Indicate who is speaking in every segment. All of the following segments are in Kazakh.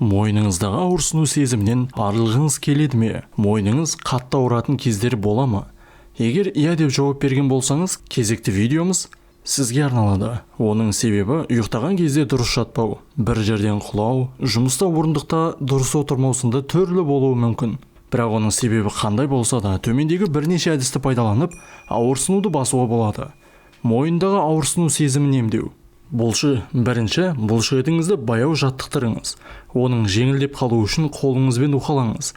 Speaker 1: Мойныңыздағы ауырсыну сезімнен арылғыңыз келеді ме? Мойныңыз қатты ауыратын кездері бола ма? Егер иә деп жауап берген болсаңыз, кезекті видеомыз сізге арналады. Оның себебі ұйықтаған кезде дұрыс жатпау, бір жерден құлау, жұмыста орындықта дұрыс отырмау сынды түрлі болуы мүмкін. Бірақ оның себебі қандай болса да, төмендегі бірнеше әдісті пайдаланып, ауырсынуды басуға болады. Мойындағы ауырсыну сезімін емдеу. Бірінші, бұлшықетіңізді баяу жаттықтырыңыз. Оның жеңілдеп қалу үшін қолыңызбен уқалаңыз.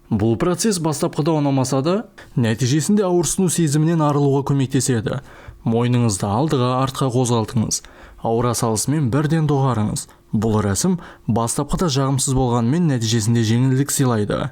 Speaker 1: Бұл процесс бастапқыда ұнамаса да, нәтижесінде ауырсыну сезімінен арылуға көмектеседі. Мойныңызды алдыға, артқа қозғалтыңыз. Ауыра салысымен бірден доғарыңыз. Бұл рәсім бастапқыда жағымсыз болғанымен нәтижесінде жеңілдік сыйлайды.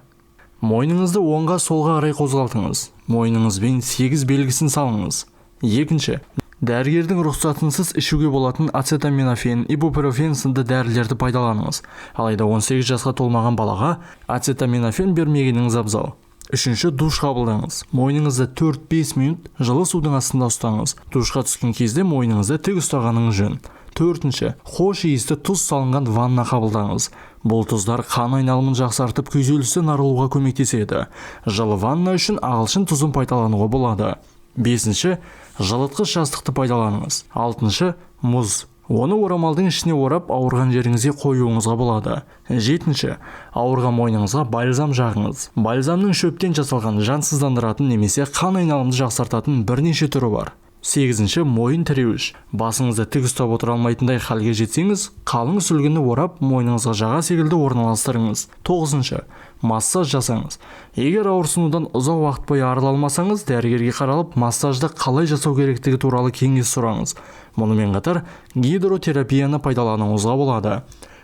Speaker 1: Мойныңызды оңға солға қарай қозғалтыңыз. Мойныңызбен 8 белгісін салыңыз. Екінші, дәрігердің рұқсатынсыз ішуге болатын ацетаминофен, ибупрофен сынды дәрілерді пайдаланыңыз. Алайда 18 жасқа толмаған балаға ацетаминофен бермегеніңіз абзал. Үшінші, душ қабылдаңыз. Мойныңызды 4-5 минут жылы судың астында ұстаңыз. Душқа түскен кезде мойныңызды тік ұстағаныңыз жөн. Төртінші, хош иісті тұз салынған ванна қабылдаңыз. Бұл тұздар қан айналымын жақсартып, күйзелістен арылуға көмектеседі. Жылы ванна үшін ағылшын тұзын пайдалануға болады. Бесінші, жылытқыш жастықты пайдаланыңыз. Алтыншы, мұз. Оны орамалдың ішіне орап, ауырған жеріңізге қоюыңызға болады. Жетінші, ауырған мойныңызға бальзам жағыңыз. Бальзамның шөптен жасалған жансыздандыратын немесе қан айналымды жақсартатын бірнеше түрі бар. Сегізінші, мойын тіреуіш. Басыңызды тік ұстап отыра алмайтындай халге жетсеңіз, қалың сүлгіні орап, мойныңызға жаға секілді орналастырыңыз. Тоғызыншы, массаж жасаңыз. Егер ауырсынудан ұзақ уақыт бойы арыла алмасаңыз, дәрігерге қаралып, массажды қалай жасау керектігі туралы кеңес сұраңыз. Мұнымен қатар гидротерапияны пайдалануыңызға болады.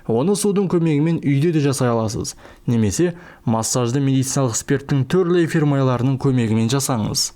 Speaker 1: Оны судың көмегімен үйде де жасай аласыз. Немесе массажды медициналық спирттің түрлі эфир майларының көмегімен жасаңыз.